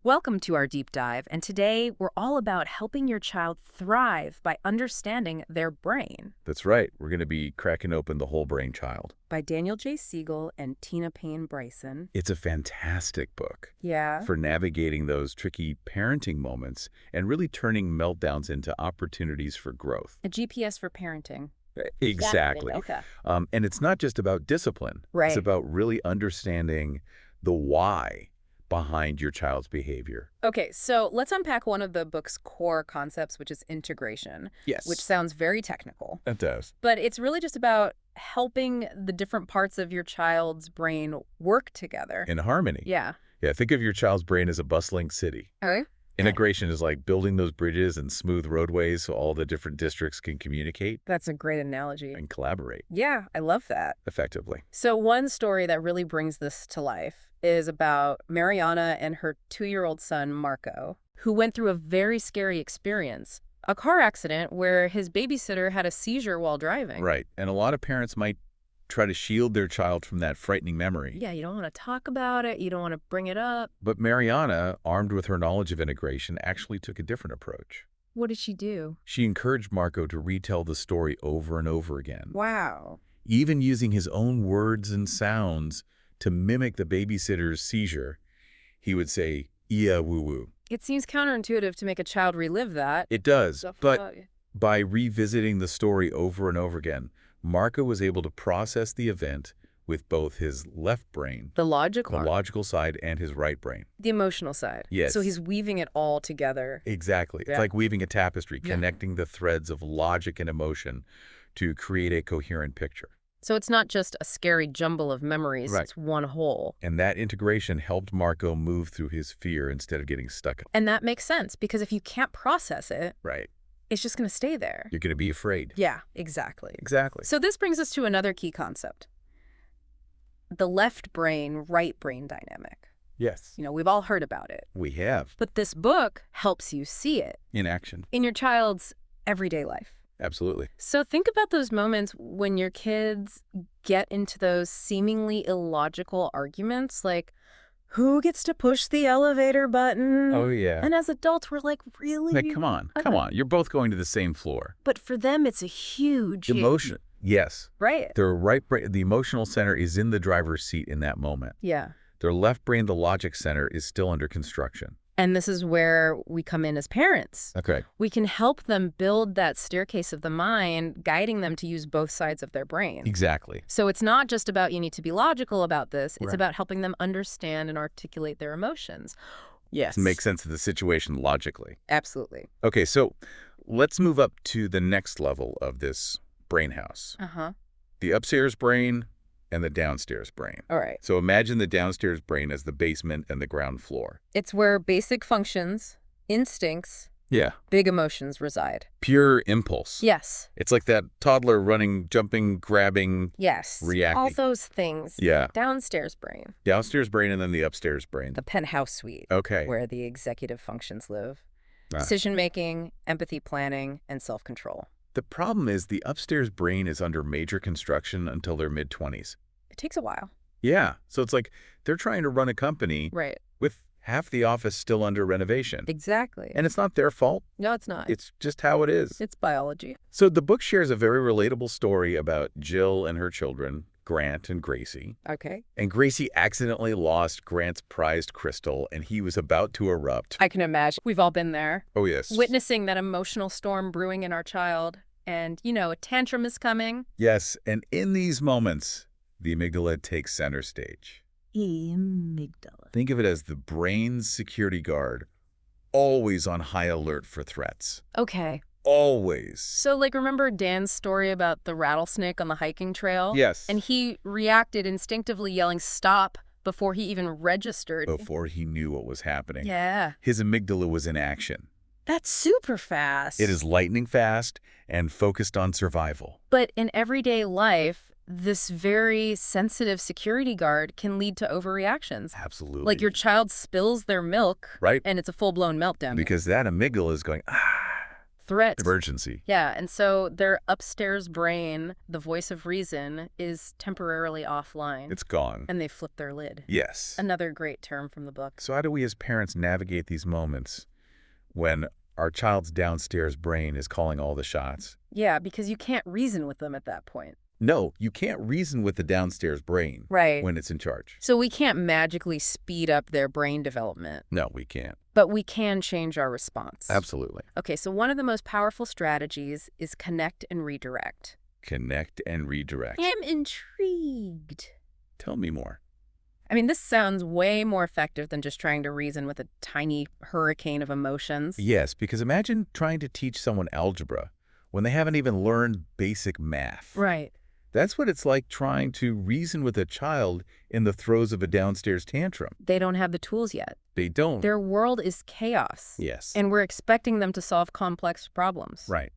Welcome to our deep dive, and today we're all about helping your child thrive by understanding their brain. That's right. We're going to be cracking open the whole brain child. By Daniel J. Siegel and Tina Payne Bryson. It's a fantastic book Yeah. for navigating those tricky parenting moments and really turning meltdowns into opportunities for growth. A GPS for parenting. Exactly. Okay. And it's not just about discipline. Right. It's about really understanding the why behind your child's behavior. Okay, so let's unpack one of the book's core concepts, which is integration, Yes. which sounds very technical. It does. But it's really just about helping the different parts of your child's brain work together. In harmony. Yeah. Yeah, think of your child's brain as a bustling city. Okay. Integration is like building those bridges and smooth roadways so all the different districts can communicate That's a great analogy. and collaborate Yeah, I love that. effectively. So one story that really brings this to life is about Mariana and her 2-year-old son, Marco, who went through a very scary experience, a car accident where his babysitter had a seizure while driving. Right. And a lot of parents might try to shield their child from that frightening memory. Yeah, you don't want to talk about it. You don't want to bring it up. But Mariana, armed with her knowledge of integration, actually took a different approach. What did she do? She encouraged Marco to retell the story over and over again, Wow. even using his own words and sounds to mimic the babysitter's seizure. He would say, "Iya woo woo." It seems counterintuitive to make a child relive that. It does, The but fuck? by revisiting the story over and over again, Marco was able to process the event with both his left brain, The logical, the logical side, and his right brain. the emotional side. Yes. So he's weaving it all together. Exactly. Yeah. It's like weaving a tapestry, Yeah. connecting the threads of logic and emotion to create a coherent picture. So it's not just a scary jumble of memories. Right. It's one whole. And that integration helped Marco move through his fear instead of getting stuck. And that makes sense because if you can't process it, Right. it's just going to stay there. You're going to be afraid. Yeah, exactly. Exactly. So this brings us to another key concept. The left brain, right brain dynamic. Yes. You know, we've all heard about it. We have. But this book helps you see it In action. in your child's everyday life. Absolutely. So think about those moments when your kids get into those seemingly illogical arguments, like, who gets to push the elevator button? Oh, yeah. And as adults, we're like, really? Like, come on. Come on. You're both going to the same floor. But for them, it's a huge... Emotion. Yes. Right. Their right brain, the emotional center is in the driver's seat in that moment. Yeah. Their left brain, the logic center, is still under construction. And this is where we come in as parents. Okay. We can help them build that staircase of the mind, guiding them to use both sides of their brain. Exactly. So it's not just about you need to be logical about this. It's Right. about helping them understand and articulate their emotions. Yes. To make sense of the situation logically. Absolutely. Okay, so let's move up to the next level of this brain house. Uh-huh. The upstairs brain and the downstairs brain. All right. So imagine the downstairs brain as the basement and the ground floor. It's where basic functions, instincts, Yeah. big emotions reside. Pure impulse. Yes. It's like that toddler running, jumping, grabbing. Yes. Reacting. All those things. Yeah. Downstairs brain. Downstairs brain and then the upstairs brain. The penthouse suite. Okay. Where the executive functions live. Ah. Decision-making, empathy planning, and self-control. The problem is the upstairs brain is under major construction until their mid-20s. It takes a while. Yeah. So it's like they're trying to run a company Right. with half the office still under renovation. Exactly. And it's not their fault. No, it's not. It's just how it is. It's biology. So the book shares a very relatable story about Jill and her children, Grant and Gracie. Okay. And Gracie accidentally lost Grant's prized crystal, and he was about to erupt. I can imagine. We've all been there. Oh, yes. Witnessing that emotional storm brewing in our child. And, you know, a tantrum is coming. Yes, and in these moments, the amygdala takes center stage. Amygdala. Think of it as the brain's security guard, always on high alert for threats. Okay. Always. So, like, remember Dan's story about the rattlesnake on the hiking trail? Yes. And he reacted instinctively yelling stop before he even registered. Before he knew what was happening. Yeah. His amygdala was in action. That's super fast. It is lightning fast and focused on survival. But in everyday life, this very sensitive security guard can lead to overreactions. Absolutely. Like your child spills their milk, Right. and it's a full-blown meltdown. Because that amygdala is going, threat. Emergency. Yeah, and so their upstairs brain, the voice of reason, is temporarily offline. It's gone. And they flip their lid. Yes. Another great term from the book. So how do we as parents navigate these moments when our child's downstairs brain is calling all the shots? Yeah, because you can't reason with them at that point. No, you can't reason with the downstairs brain Right. when it's in charge. So we can't magically speed up their brain development. No, we can't. But we can change our response. Absolutely. Okay, so one of the most powerful strategies is connect and redirect. Connect and redirect. I'm intrigued. Tell me more. I mean, this sounds way more effective than just trying to reason with a tiny hurricane of emotions. Yes, because imagine trying to teach someone algebra when they haven't even learned basic math. Right. That's what it's like trying to reason with a child in the throes of a downstairs tantrum. They don't have the tools yet. They don't. Their world is chaos. Yes. And we're expecting them to solve complex problems. Right.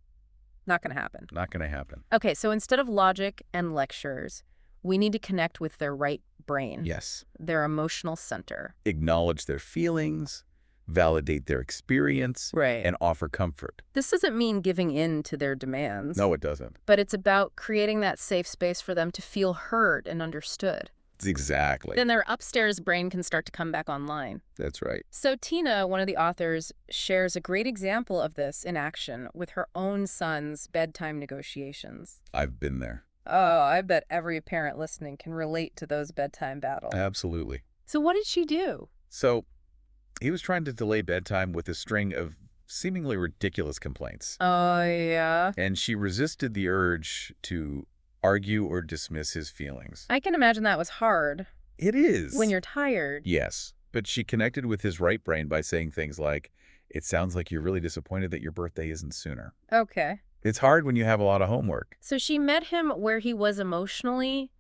Not going to happen. Not going to happen. Okay, so instead of logic and lectures, we need to connect with their right brain. Yes. Their emotional center. Acknowledge their feelings, validate their experience, Right. and offer comfort. This doesn't mean giving in to their demands. No, it doesn't. But it's about creating that safe space for them to feel heard and understood. Exactly. Then their upstairs brain can start to come back online. That's right. So Tina, one of the authors, shares a great example of this in action with her own son's bedtime negotiations. I've been there. Oh, I bet every parent listening can relate to those bedtime battles. Absolutely. So what did she do? So he was trying to delay bedtime with a string of seemingly ridiculous complaints. Oh, yeah. And she resisted the urge to argue or dismiss his feelings. I can imagine that was hard. It is. When you're tired. Yes. But she connected with his right brain by saying things like, "It sounds like you're really disappointed that your birthday isn't sooner." Okay. It's hard when you have a lot of homework. So she met him where he was emotionally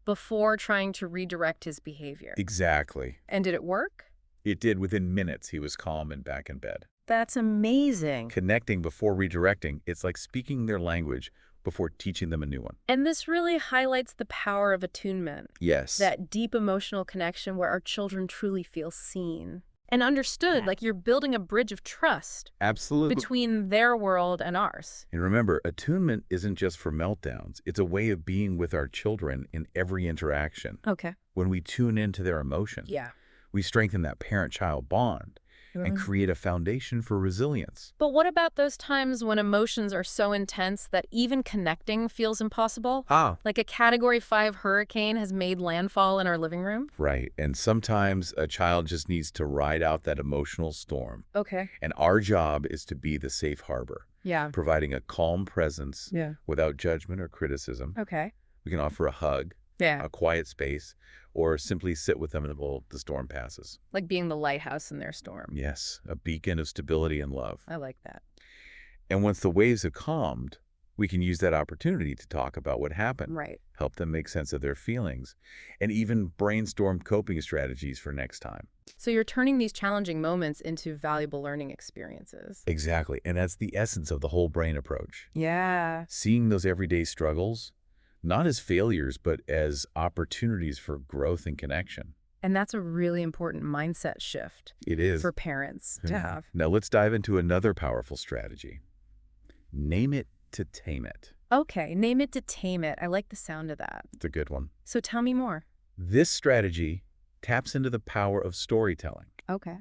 before trying to redirect his behavior. Exactly. And did it work? It did. Within minutes, he was calm and back in bed. That's amazing. Connecting before redirecting, it's like speaking their language before teaching them a new one. And this really highlights the power of attunement. Yes. That deep emotional connection where our children truly feel seen and understood, like you're building a bridge of trust Absolutely. between their world and ours. And remember, attunement isn't just for meltdowns. It's a way of being with our children in every interaction. Okay. When we tune into their emotions, Yeah. we strengthen that parent-child bond and create a foundation for resilience. But what about those times when emotions are so intense that even connecting feels impossible? Like a Category 5 hurricane has made landfall in our living room? Right. And sometimes a child just needs to ride out that emotional storm. Okay. And our job is to be the safe harbor, Yeah. providing a calm presence Yeah. without judgment or criticism. Okay. We can offer a hug, Yeah. a quiet space, or simply sit with them until the storm passes. Like being the lighthouse in their storm. Yes, a beacon of stability and love. I like that. And once the waves have calmed, we can use that opportunity to talk about what happened, Right. help them make sense of their feelings, and even brainstorm coping strategies for next time. So you're turning these challenging moments into valuable learning experiences. Exactly. And that's the essence of the whole brain approach. Yeah. Seeing those everyday struggles, not as failures, but as opportunities for growth and connection. And that's a really important mindset shift It is. for parents to have. Now let's dive into another powerful strategy. Name it to tame it. Okay, name it to tame it. I like the sound of that. It's a good one. So tell me more. This strategy taps into the power of storytelling Okay.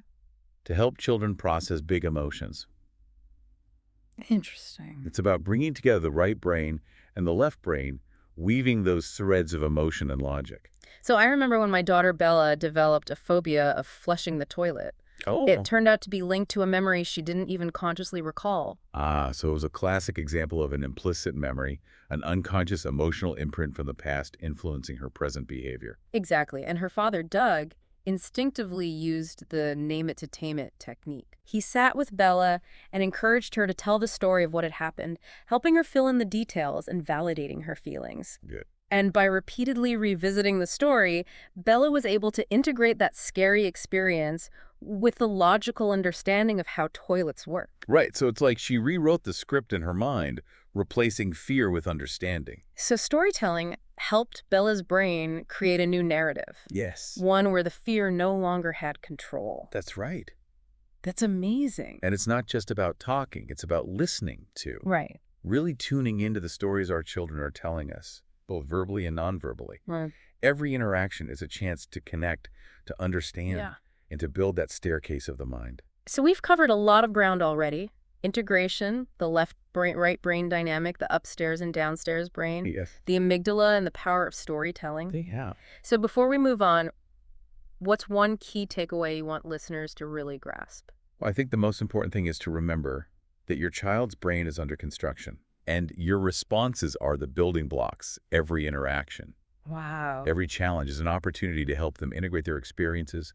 to help children process big emotions. Interesting. It's about bringing together the right brain and the left brain, weaving those threads of emotion and logic. So I remember when my daughter Bella developed a phobia of flushing the toilet. Oh. It turned out to be linked to a memory she didn't even consciously recall. So it was a classic example of an implicit memory, an unconscious emotional imprint from the past influencing her present behavior. Exactly. And her father, Doug, instinctively used the name it to tame it technique. He sat with Bella and encouraged her to tell the story of what had happened, helping her fill in the details and validating her feelings. Good. And by repeatedly revisiting the story, Bella was able to integrate that scary experience with the logical understanding of how toilets work. Right, so it's like she rewrote the script in her mind, replacing fear with understanding. So storytelling helped Bella's brain create a new narrative. Yes. One where the fear no longer had control. That's right. That's amazing. And it's not just about talking, it's about listening too. Right. Really tuning into the stories our children are telling us, both verbally and non-verbally. Right. Every interaction is a chance to connect, to understand, Yeah. and to build that staircase of the mind. So we've covered a lot of ground already. Integration, the left brain, right brain dynamic, the upstairs and downstairs brain, Yes. the amygdala and the power of storytelling. They have. So before we move on, what's one key takeaway you want listeners to really grasp? Well, I think the most important thing is to remember that your child's brain is under construction, and your responses are the building blocks every interaction. Wow. Every challenge is an opportunity to help them integrate their experiences,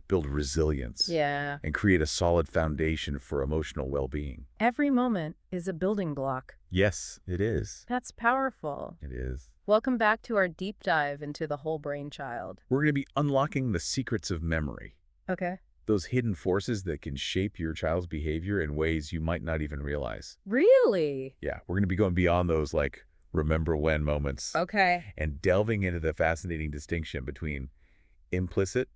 build resilience, Yeah. and create a solid foundation for emotional well-being. Every moment is a building block. Yes, it is. That's powerful. It is. Welcome back to our deep dive into the whole brain child. We're going to be unlocking the secrets of memory, Okay. those hidden forces that can shape your child's behavior in ways you might not even realize. Really? Yeah, we're going to be going beyond those like remember when moments Okay. and delving into the fascinating distinction between implicit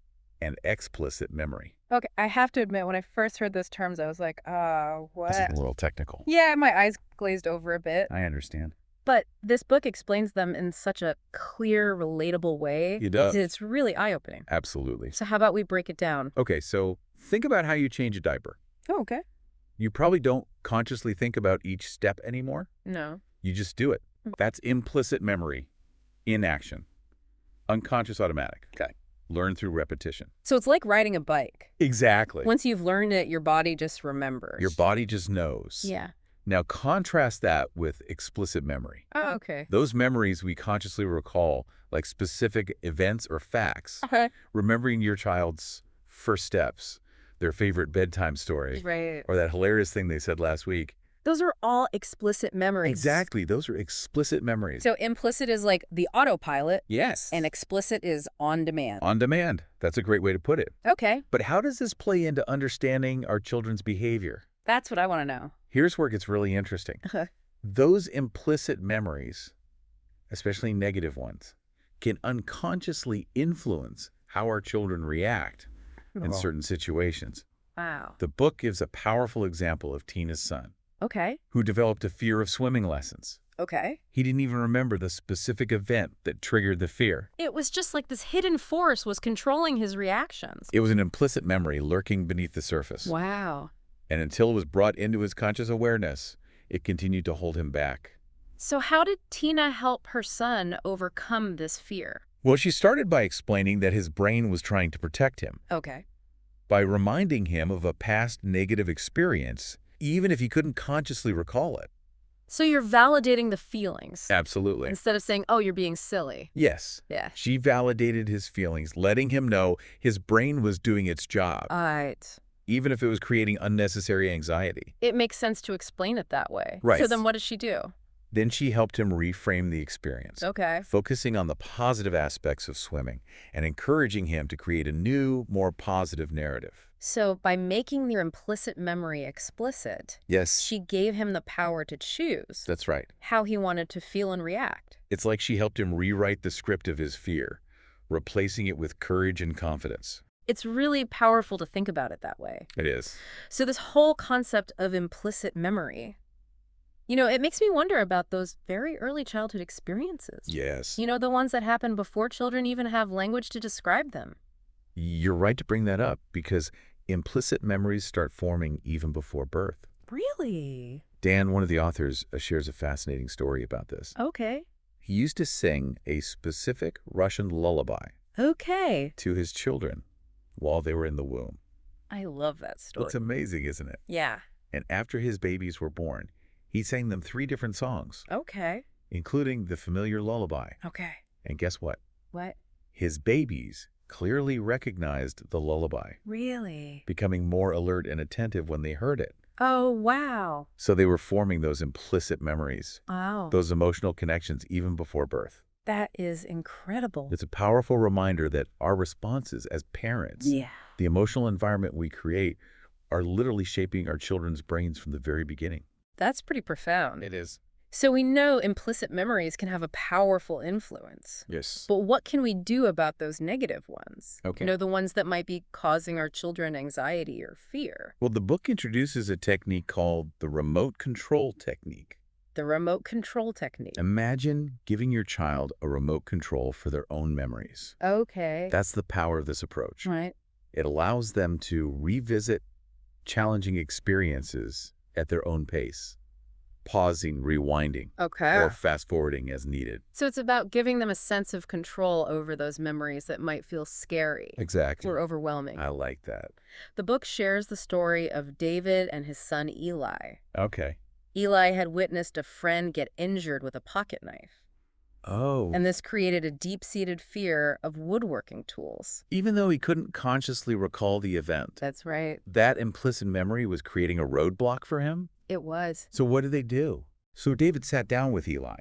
and explicit memory. Okay, I have to admit, when I first heard those terms, I was like, what? This is a little technical. Yeah, my eyes glazed over a bit. I understand. But this book explains them in such a clear, relatable way. It does. It's really eye-opening. Absolutely. So how about we break it down? Okay, so think about how you change a diaper. Oh, okay. You probably don't consciously think about each step anymore. No. You just do it. That's implicit memory in action. Unconscious automatic. Okay. Learn through repetition. So it's like riding a bike. Exactly. Once you've learned it, your body just remembers. Your body just knows. Yeah. Now contrast that with explicit memory. Oh, okay. Those memories we consciously recall, like specific events or facts. Okay. Remembering your child's first steps, their favorite bedtime story, Right. or that hilarious thing they said last week. Those are all explicit memories. Exactly. Those are explicit memories. So implicit is like the autopilot, Yes. and explicit is on demand. On demand. That's a great way to put it. Okay. But how does this play into understanding our children's behavior? That's what I want to know. Here's where it gets really interesting. Those implicit memories, especially negative ones, can unconsciously influence how our children react in certain situations. Wow. The book gives a powerful example of Tina's son, Okay. who developed a fear of swimming lessons. Okay. He didn't even remember the specific event that triggered the fear. It was just like this hidden force was controlling his reactions. It was an implicit memory lurking beneath the surface. Wow. And until it was brought into his conscious awareness, it continued to hold him back. So how did Tina help her son overcome this fear? Well, she started by explaining that his brain was trying to protect him, Okay. by reminding him of a past negative experience, even if he couldn't consciously recall it. So you're validating the feelings Absolutely. instead of saying, oh, you're being silly. Yes. Yeah. She validated his feelings, letting him know his brain was doing its job, All right. even if it was creating unnecessary anxiety. It makes sense to explain it that way. Right. So then what does she do? Then she helped him reframe the experience, Okay. focusing on the positive aspects of swimming and encouraging him to create a new, more positive narrative. So by making their implicit memory explicit, Yes, she gave him the power to choose that's right. how he wanted to feel and react. It's like she helped him rewrite the script of his fear, replacing it with courage and confidence. It's really powerful to think about it that way. It is. So this whole concept of implicit memory, it makes me wonder about those very early childhood experiences. Yes. The ones that happen before children even have language to describe them. You're right to bring that up because implicit memories start forming even before birth. Really? Dan, one of the authors, shares a fascinating story about this. Okay. He used to sing a specific Russian lullaby Okay. to his children while they were in the womb. I love that story. It's amazing, isn't it? Yeah. And after his babies were born, he sang them 3 different songs, Okay. including the familiar lullaby. Okay. And guess what? What? His babies clearly recognized the lullaby, Really? becoming more alert and attentive when they heard it. Oh, wow. So they were forming those implicit memories, Wow. those emotional connections even before birth. That is incredible. It's a powerful reminder that our responses as parents, Yeah. the emotional environment we create, are literally shaping our children's brains from the very beginning. That's pretty profound. It is. So we know implicit memories can have a powerful influence. Yes. But what can we do about those negative ones? Okay. The ones that might be causing our children anxiety or fear. Well, the book introduces a technique called the remote control technique. The remote control technique. Imagine giving your child a remote control for their own memories. Okay. That's the power of this approach. Right. It allows them to revisit challenging experiences at their own pace, pausing, rewinding, Okay. or fast-forwarding as needed. So it's about giving them a sense of control over those memories that might feel scary Exactly. or overwhelming. I like that. The book shares the story of David and his son Eli. Okay. Eli had witnessed a friend get injured with a pocket knife, Oh. and this created a deep-seated fear of woodworking tools. Even though he couldn't consciously recall the event, That's right. that implicit memory was creating a roadblock for him? It was. So what did they do? So David sat down with Eli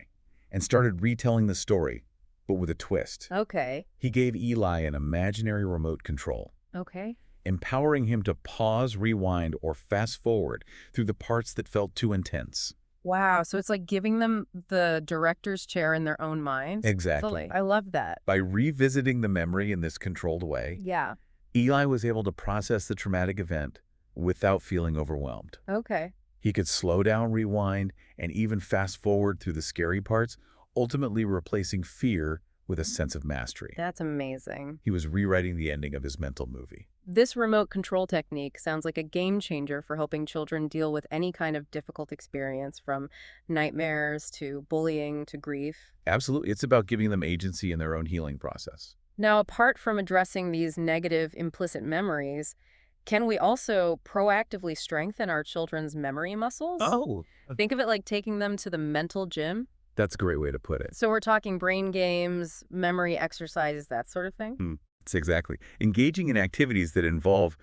and started retelling the story, but with a twist. Okay. He gave Eli an imaginary remote control, Okay. empowering him to pause, rewind, or fast forward through the parts that felt too intense. Wow. So it's like giving them the director's chair in their own mind. Exactly. I love that. By revisiting the memory in this controlled way, Yeah. Eli was able to process the traumatic event without feeling overwhelmed. Okay. He could slow down, rewind, and even fast forward through the scary parts, ultimately replacing fear with a sense of mastery. That's amazing. He was rewriting the ending of his mental movie. This remote control technique sounds like a game changer for helping children deal with any kind of difficult experience, from nightmares to bullying to grief. Absolutely. It's about giving them agency in their own healing process. Now, apart from addressing these negative implicit memories, can we also proactively strengthen our children's memory muscles? Oh, Think of it like taking them to the mental gym. that's a great way to put it. So we're talking brain games, memory exercises, that sort of thing? It's exactly. Engaging in activities that involve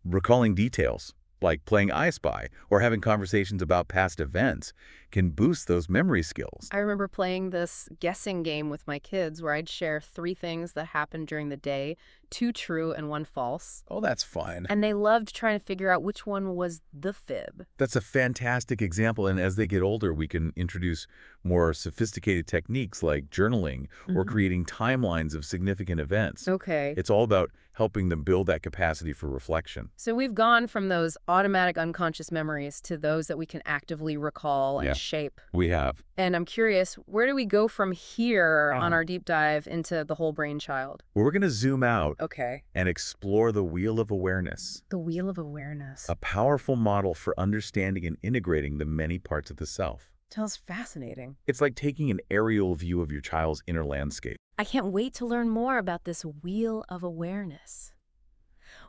recalling details, like playing I Spy or having conversations about past events, can boost those memory skills. I remember playing this guessing game with my kids where I'd share 3 things that happened during the day, 2 true and 1 false. Oh, that's fun. And they loved trying to figure out which one was the fib. That's a fantastic example, and as they get older, we can introduce more sophisticated techniques like journaling or creating timelines of significant events. Okay. It's all about helping them build that capacity for reflection. So we've gone from those automatic unconscious memories to those that we can actively recall and shape. We have. And I'm curious, where do we go from here on our deep dive into the whole brain child? Well, we're going to zoom out Okay. and explore the wheel of awareness, The wheel of awareness. a powerful model for understanding and integrating the many parts of the self. Sounds fascinating. It's like taking an aerial view of your child's inner landscape. I can't wait to learn more about this wheel of awareness.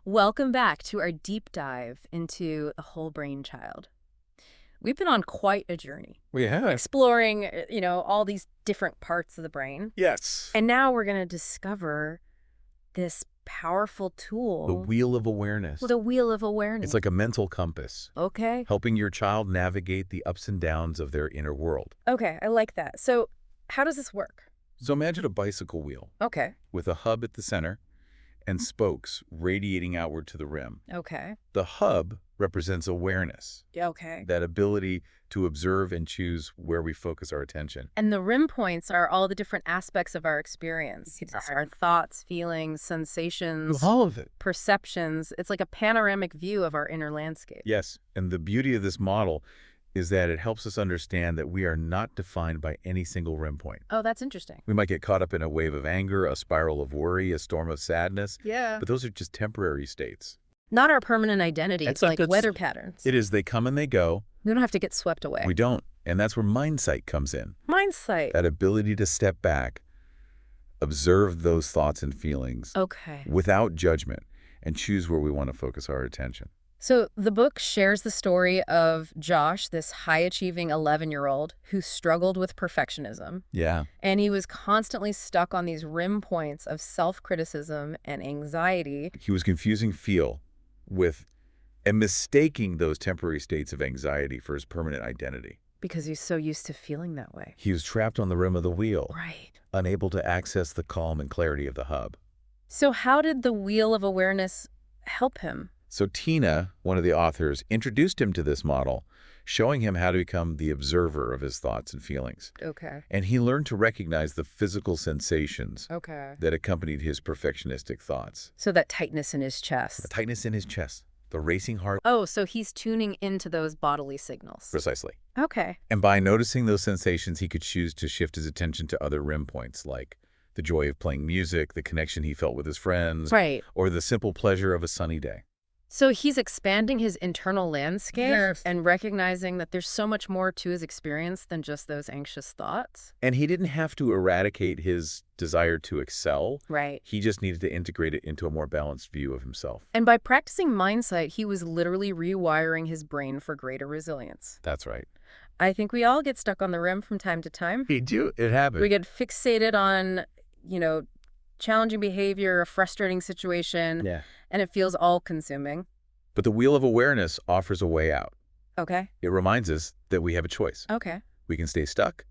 Welcome back to our deep dive into the whole brain child. We've been on quite a journey, We have. exploring, all these different parts of the brain. Yes. And now we're going to discover this powerful tool. The wheel of awareness. The wheel of awareness. It's like a mental compass, Okay. helping your child navigate the ups and downs of their inner world. Okay, I like that. So how does this work? So imagine a bicycle wheel Okay. with a hub at the center and spokes radiating outward to the rim. Okay. The hub represents awareness, Okay. that ability to observe and choose where we focus our attention. And the rim points are all the different aspects of our experience. Our thoughts, feelings, sensations, All of it. perceptions. It's like a panoramic view of our inner landscape. Yes, and the beauty of this model is that it helps us understand that we are not defined by any single rim point. Oh, that's interesting. We might get caught up in a wave of anger, a spiral of worry, a storm of sadness, Yeah. but those are just temporary states. Not our permanent identity. It's like weather patterns. It is, they come and they go. We don't have to get swept away. We don't. And that's where mindsight comes in. Mindsight. That ability to step back, observe those thoughts and feelings Okay. without judgment, and choose where we want to focus our attention. So the book shares the story of Josh, this high-achieving 11-year-old who struggled with perfectionism. Yeah. And he was constantly stuck on these rim points of self-criticism and anxiety. He was confusing feel with and mistaking those temporary states of anxiety for his permanent identity. Because he's so used to feeling that way. He was trapped on the rim of the wheel, Right. unable to access the calm and clarity of the hub. So how did the wheel of awareness help him? So Tina, one of the authors, introduced him to this model, showing him how to become the observer of his thoughts and feelings. Okay. And he learned to recognize the physical sensations Okay. that accompanied his perfectionistic thoughts. So that tightness in his The chest. tightness in his chest, the racing heart. Oh, so he's tuning into those bodily signals. Precisely. Okay. And by noticing those sensations, he could choose to shift his attention to other rim points, like the joy of playing music, the connection he felt with his friends, Right. or the simple pleasure of a sunny day. So he's expanding his internal landscape Yes. and recognizing that there's so much more to his experience than just those anxious thoughts. And he didn't have to eradicate his desire to excel. Right. He just needed to integrate it into a more balanced view of himself. And by practicing mindsight, he was literally rewiring his brain for greater resilience. That's right. I think we all get stuck on the rim from time to time. He do. It happened. We get fixated on, challenging behavior, a frustrating situation, Yeah. and it feels all-consuming. But the wheel of awareness offers a way out. Okay. It reminds us that we have a choice. Okay. We can stay stuck,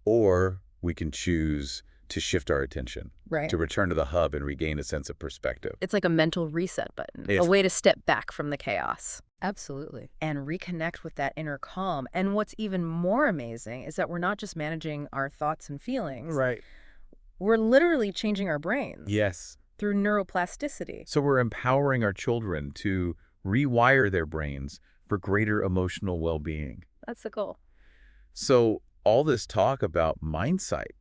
or we can choose to shift our attention, Right. to return to the hub and regain a sense of perspective. It's like a mental reset button, Yes. a way to step back from the chaos. Absolutely. And reconnect with that inner calm. And what's even more amazing is that we're not just managing our thoughts and feelings. Right. We're literally changing our brains. Yes. Through neuroplasticity. So we're empowering our children to rewire their brains for greater emotional well-being. That's the goal. So all this talk about mindsight,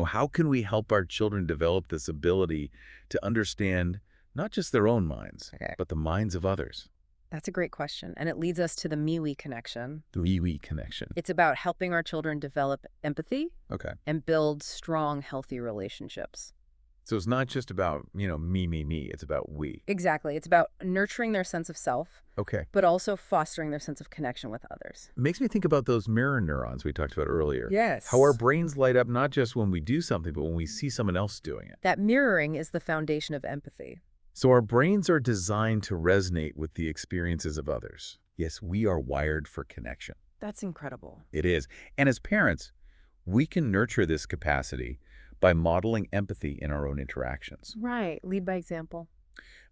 how can we help our children develop this ability to understand not just their own minds, but the minds of others? That's a great question. And it leads us to the me-we connection. The we connection. It's about helping our children develop empathy Okay. and build strong, healthy relationships. So it's not just about, me. It's about we. Exactly. It's about nurturing their sense of self, Okay. but also fostering their sense of connection with others. It makes me think about those mirror neurons we talked about earlier. Yes. How our brains light up not just when we do something, but when we see someone else doing it. That mirroring is the foundation of empathy. So our brains are designed to resonate with the experiences of others. Yes, we are wired for connection. That's incredible. It is. And as parents, we can nurture this capacity by modeling empathy in our own interactions. Right. Lead by example.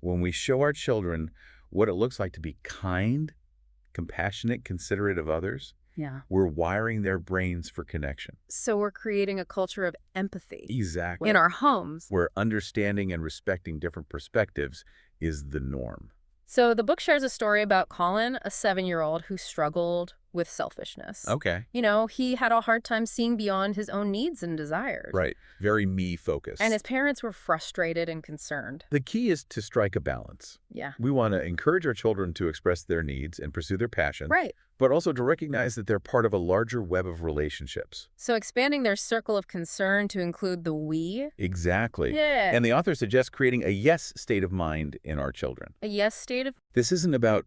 When we show our children what it looks like to be kind, compassionate, considerate of others, Yeah. we're wiring their brains for connection. So we're creating a culture of empathy Exactly. in our homes. Where understanding and respecting different perspectives is the norm. So the book shares a story about Colin, a 7-year-old who struggled with selfishness. Okay. He had a hard time seeing beyond his own needs and desires. Right. Very me-focused. And his parents were frustrated and concerned. The key is to strike a balance. Yeah. We want to encourage our children to express their needs and pursue their passion. Right. But also to recognize that they're part of a larger web of relationships. So expanding their circle of concern to include the we. Exactly. Yeah. And the author suggests creating a yes state of mind in our children. A yes state of... This isn't about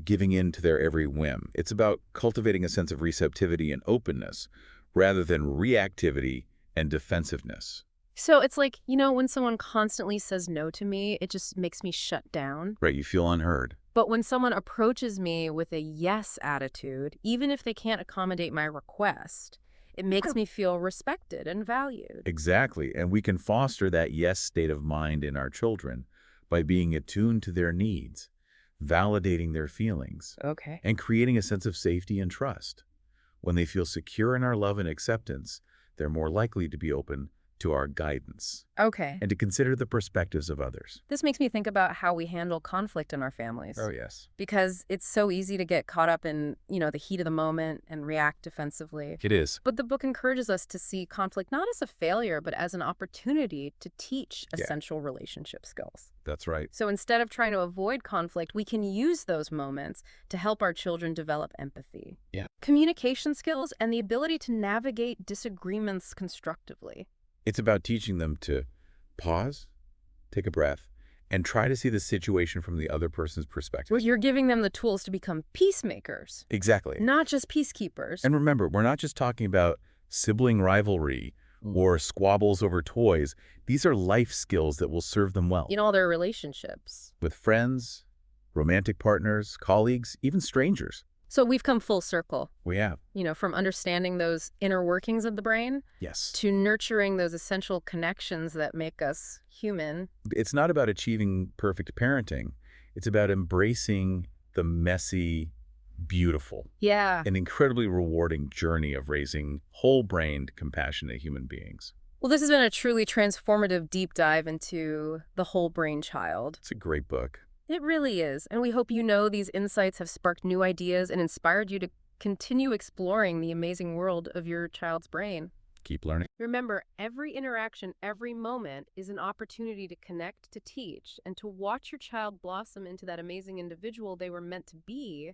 giving in to their every whim. It's about cultivating a sense of receptivity and openness rather than reactivity and defensiveness. So it's like, when someone constantly says no to me, it just makes me shut down. Right, you feel unheard. But when someone approaches me with a yes attitude, even if they can't accommodate my request, it makes me feel respected and valued. Exactly, and we can foster that yes state of mind in our children by being attuned to their needs, validating their feelings, Okay. and creating a sense of safety and trust. When they feel secure in our love and acceptance, they're more likely to be open to our guidance Okay. and to consider the perspectives of others. This makes me think about how we handle conflict in our families. Yes. Because it's so easy to get caught up in, the heat of the moment and react defensively. It is. But the book encourages us to see conflict not as a failure, but as an opportunity to teach essential relationship skills. That's right. So instead of trying to avoid conflict, we can use those moments to help our children develop empathy, Yeah. communication skills, and the ability to navigate disagreements constructively. It's about teaching them to pause, take a breath, and try to see the situation from the other person's perspective. You're giving them the tools to become peacemakers, Exactly. not just peacekeepers. And remember, we're not just talking about sibling rivalry or squabbles over toys. These are life skills that will serve them well. In all their relationships. With friends, romantic partners, colleagues, even strangers. So we've come full circle, We have. from understanding those inner workings of the brain Yes. to nurturing those essential connections that make us human. It's not about achieving perfect parenting. It's about embracing the messy, beautiful. Yeah. An incredibly rewarding journey of raising whole-brained, compassionate human beings. Well, this has been a truly transformative deep dive into the whole brain child. It's a great book. It really is. And we hope you know these insights have sparked new ideas and inspired you to continue exploring the amazing world of your child's brain. Keep learning. Remember, every interaction, every moment is an opportunity to connect, to teach, and to watch your child blossom into that amazing individual they were meant to be